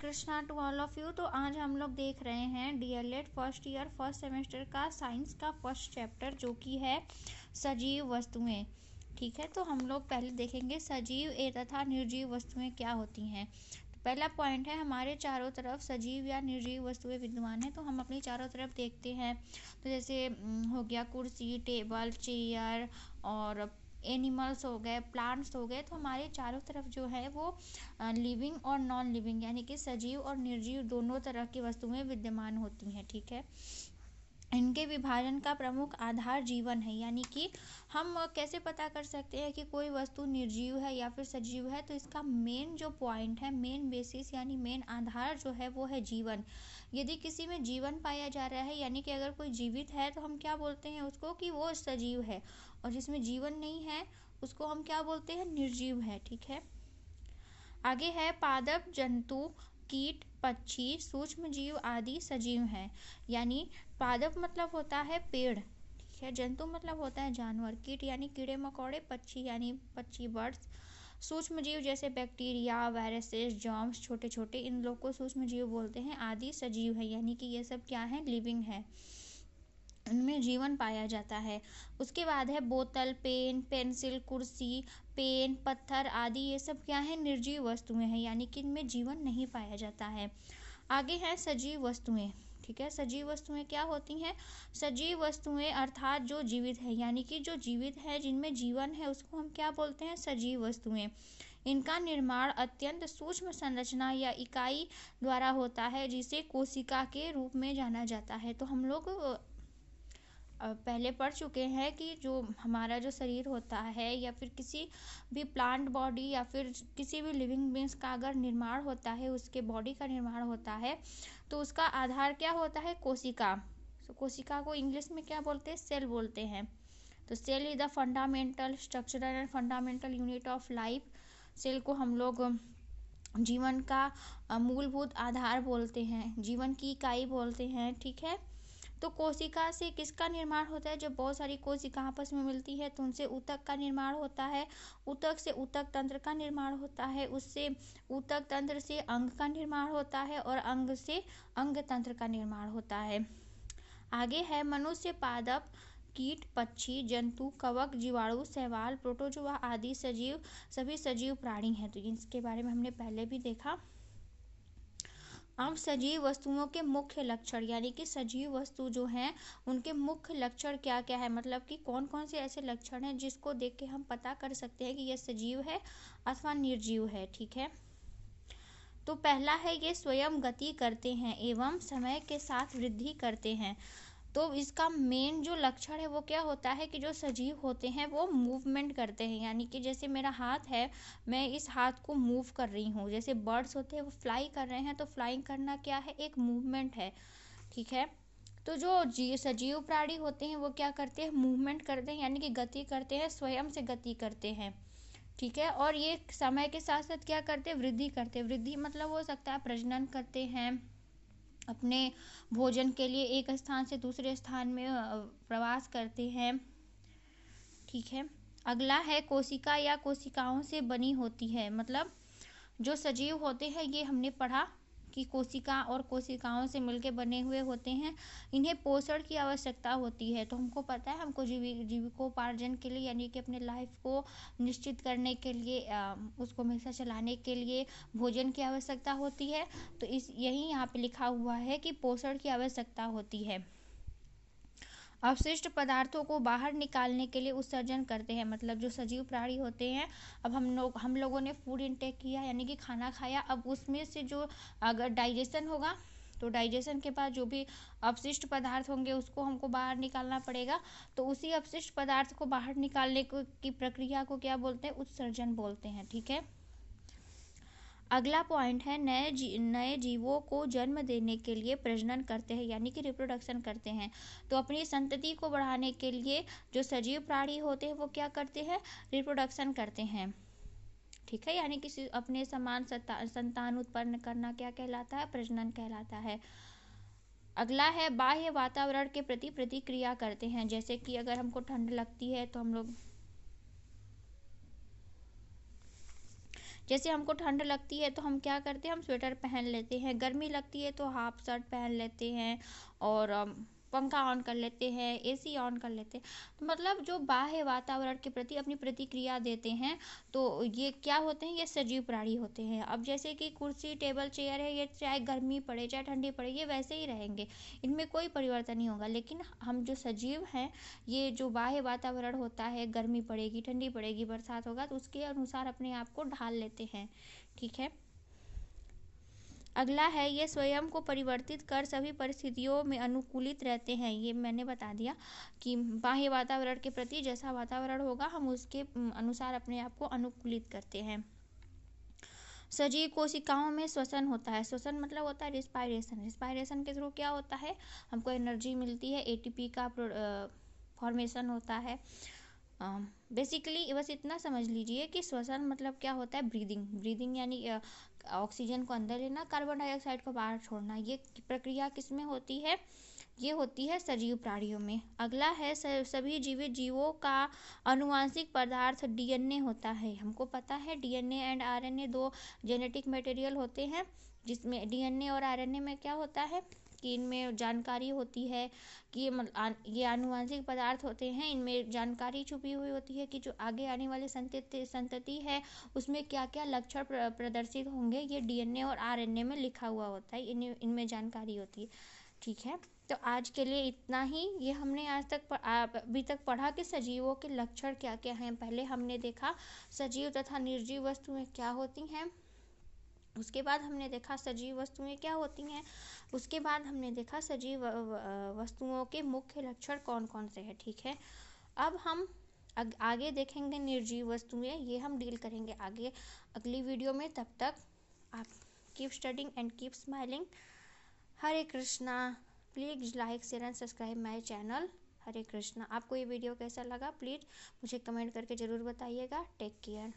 Krishna to all of you. तो आज हम लोग देख रहे हैं DElEd first year first semester का साइंस का फर्स्ट चैप्टर जो कि है सजीव वस्तुएं। ठीक है, तो हम लोग पहले देखेंगे सजीव तथा निर्जीव वस्तुएं क्या होती हैं। तो पहला पॉइंट है हमारे चारों तरफ सजीव या निर्जीव वस्तुएं विद्यमान है। तो हम अपनी चारों तरफ देखते हैं तो जैसे हो गया कुर्सी, टेबल, चेयर और एनिमल्स हो गए, प्लांट्स हो गए। तो हमारे चारों तरफ जो है वो लिविंग और नॉन लिविंग यानी कि सजीव और निर्जीव दोनों तरह की वस्तुएं विद्यमान होती हैं। ठीक है, इनके विभाजन का प्रमुख आधार जीवन है। यानी कि हम कैसे पता कर सकते हैं कि कोई वस्तु निर्जीव है या फिर सजीव है। तो इसका मेन जो पॉइंट है, मेन बेसिस यानी मेन आधार जो है वो है जीवन। यदि किसी में जीवन पाया जा रहा है यानी कि अगर कोई जीवित है तो हम क्या बोलते हैं उसको कि वो सजीव है, और जिसमें जीवन नहीं है उसको हम क्या बोलते हैं, निर्जीव है। ठीक है, आगे है पादप जंतु, कीट, पक्षी, सूक्ष्म जीव आदि सजीव हैं। यानी पादप मतलब होता है पेड़, ठीक है, जंतु मतलब होता है जानवर, कीट यानी कीड़े मकोड़े, पक्षी यानी पक्षी बर्ड्स, सूक्ष्म जीव जैसे बैक्टीरिया, वायरसेस, जर्म्स छोटे छोटे, इन लोग को सूक्ष्म जीव बोलते हैं, आदि सजीव है। यानी कि ये सब क्या है, लिविंग है, इनमें जीवन पाया जाता है। उसके बाद है बोतल, पेन, पेंसिल, कुर्सी, पेन, पत्थर आदि, ये सब क्या है, निर्जीव वस्तुएं हैं यानी कि इनमें जीवन नहीं पाया जाता है। आगे है सजीव वस्तुएं। ठीक है, सजीव वस्तुएं क्या होती हैं, सजीव वस्तुएं अर्थात जो जीवित है यानी कि जो जीवित है जिनमें जीवन है उसको हम क्या बोलते हैं, सजीव वस्तुएं। इनका निर्माण अत्यंत सूक्ष्म संरचना या इकाई द्वारा होता है जिसे कोशिका के रूप में जाना जाता है। तो हम लोग पहले पढ़ चुके हैं कि जो हमारा जो शरीर होता है या फिर किसी भी प्लांट बॉडी या फिर किसी भी लिविंग बींग्स का अगर निर्माण होता है, उसके बॉडी का निर्माण होता है तो उसका आधार क्या होता है, कोशिका। तो कोशिका को इंग्लिश में क्या बोलते हैं, सेल बोलते हैं। तो cell is the fundamental structural and fundamental unit of life. Cell को हम लोग जीवन का मूलभूत आधार बोलते हैं, जीवन की इकाई बोलते हैं। ठीक है, तो कोशिका से किसका निर्माण होता है, जब बहुत सारी कोशिका आपस में मिलती है तो उनसे ऊतक का निर्माण होता है, ऊतक से ऊतक तंत्र का निर्माण होता है, उससे ऊतक तंत्र से अंग का निर्माण होता है और अंग से अंग तंत्र का निर्माण होता है। आगे है मनुष्य, पादप, कीट, पक्षी, जंतु, कवक, जीवाणु, शैवाल, प्रोटोजोआ आदि सजीव, सभी सजीव प्राणी हैं। तो इसके बारे में हमने पहले भी देखा। अब सजीव वस्तुओं के मुख्य लक्षण यानी कि सजीव वस्तु जो हैं उनके मुख्य लक्षण क्या क्या है, मतलब कि कौन कौन से ऐसे लक्षण हैं जिसको देख के हम पता कर सकते हैं कि यह सजीव है अथवा निर्जीव है। ठीक है, तो पहला है ये स्वयं गति करते हैं एवं समय के साथ वृद्धि करते हैं। तो इसका मेन जो लक्षण है वो क्या होता है कि जो सजीव होते हैं वो मूवमेंट करते हैं। यानी कि जैसे मेरा हाथ है, मैं इस हाथ को मूव कर रही हूँ। जैसे बर्ड्स होते हैं वो फ्लाई कर रहे हैं, तो फ्लाइंग करना क्या है, एक मूवमेंट है। ठीक है, तो जो सजीव प्राणी होते हैं वो क्या करते हैं, मूवमेंट करते हैं यानी कि गति करते हैं, स्वयं से गति करते हैं। ठीक है, और ये समय के साथ साथ क्या करते हैं, वृद्धि करते हैं। वृद्धि मतलब हो सकता है प्रजनन करते हैं, अपने भोजन के लिए एक स्थान से दूसरे स्थान में प्रवास करते हैं। ठीक है, अगला है कोशिका या कोशिकाओं से बनी होती है। मतलब जो सजीव होते हैं ये हमने पढ़ा कि कोशिका और कोशिकाओं से मिलकर बने हुए होते हैं। इन्हें पोषण की आवश्यकता होती है। तो हमको पता है हमको जीविकोपार्जन के लिए यानी कि अपने लाइफ को निश्चित करने के लिए, उसको हमेशा चलाने के लिए भोजन की आवश्यकता होती है। तो यही यहाँ पे लिखा हुआ है कि पोषण की आवश्यकता होती है। अवशिष्ट पदार्थों को बाहर निकालने के लिए उत्सर्जन करते हैं। मतलब जो सजीव प्राणी होते हैं, अब हम लोगों ने फूड इनटेक किया यानी कि खाना खाया, अब उसमें से जो अगर डाइजेशन होगा तो डाइजेशन के बाद जो भी अपशिष्ट पदार्थ होंगे उसको हमको बाहर निकालना पड़ेगा। तो उसी अपशिष्ट पदार्थ को बाहर निकालने की प्रक्रिया को क्या बोलते हैं, उत्सर्जन बोलते हैं। ठीक है, अगला पॉइंट है नए जीवों को जन्म देने के लिए प्रजनन करते हैं यानी कि रिप्रोडक्शन करते हैं। तो अपनी संतति को बढ़ाने के लिए जो सजीव प्राणी होते हैं वो क्या करते हैं, रिप्रोडक्शन करते हैं। ठीक है, यानी कि अपने समान संतान उत्पन्न करना क्या कहलाता है, प्रजनन कहलाता है। अगला है बाह्य वातावरण के प्रति प्रतिक्रिया करते हैं। जैसे कि अगर हमको ठंड लगती है तो हम लोग जैसे हमको ठंड लगती है तो हम क्या करते हैं, हम स्वेटर पहन लेते हैं, गर्मी लगती है तो हाफ शर्ट पहन लेते हैं और पंखा ऑन कर लेते हैं, एसी ऑन कर लेते हैं। तो मतलब जो बाह्य वातावरण के प्रति अपनी प्रतिक्रिया देते हैं, तो ये क्या होते हैं, ये सजीव प्राणी होते हैं। अब जैसे कि कुर्सी, टेबल, चेयर है, ये चाहे गर्मी पड़े चाहे ठंडी पड़े ये वैसे ही रहेंगे, इनमें कोई परिवर्तन नहीं होगा। लेकिन हम जो सजीव हैं, ये जो बाह्य वातावरण होता है, गर्मी पड़ेगी, ठंडी पड़ेगी, बरसात होगा, तो उसके अनुसार अपने आप को ढाल लेते हैं। ठीक है, अगला है ये स्वयं को परिवर्तित कर सभी परिस्थितियों में अनुकूलित रहते हैं। ये मैंने बता दिया कि बाह्य वातावरण के प्रति जैसा वातावरण होगा हम उसके अनुसार अपने आप को अनुकूलित करते हैं। सजीव कोशिकाओं में श्वसन होता है। श्वसन मतलब होता है रिस्पायरेशन। रिस्पायरेशन के थ्रू क्या होता है, हमको एनर्जी मिलती है, एटीपी का फॉर्मेशन होता है। बेसिकली बस इतना समझ लीजिए कि श्वसन मतलब क्या होता है, ब्रीदिंग। ब्रीदिंग यानी ऑक्सीजन को अंदर लेना, कार्बन डाइऑक्साइड को बाहर छोड़ना। ये प्रक्रिया किस में होती है, ये होती है सजीव प्राणियों में। अगला है सभी जीवित जीवों का अनुवांशिक पदार्थ डीएनए होता है। हमको पता है डीएनए एंड आरएनए दो जेनेटिक मटेरियल होते हैं, जिसमें डीएनए और आरएनए में क्या होता है कि इनमें जानकारी होती है कि ये आनुवंशिक पदार्थ होते हैं, इनमें जानकारी छुपी हुई होती है कि जो आगे आने वाली संतति है उसमें क्या क्या लक्षण प्रदर्शित होंगे, ये डीएनए और आरएनए में लिखा हुआ होता है, इनमें जानकारी होती है। ठीक है, तो आज के लिए इतना ही। ये हमने आज तक अभी तक पढ़ा कि सजीवों के लक्षण क्या क्या हैं। पहले हमने देखा सजीव तथा निर्जीव वस्तुएं क्या होती हैं, उसके बाद हमने देखा सजीव वस्तुएं क्या होती हैं, उसके बाद हमने देखा सजीव वस्तुओं के मुख्य लक्षण कौन कौन से हैं। ठीक है, अब हम आगे देखेंगे निर्जीव वस्तुएं, ये हम डील करेंगे आगे अगली वीडियो में। तब तक आप keep studying and keep smiling. Hare Krishna. Please like, share and subscribe my channel. Hare Krishna. आपको ये वीडियो कैसा लगा प्लीज़ मुझे कमेंट करके ज़रूर बताइएगा। Take care.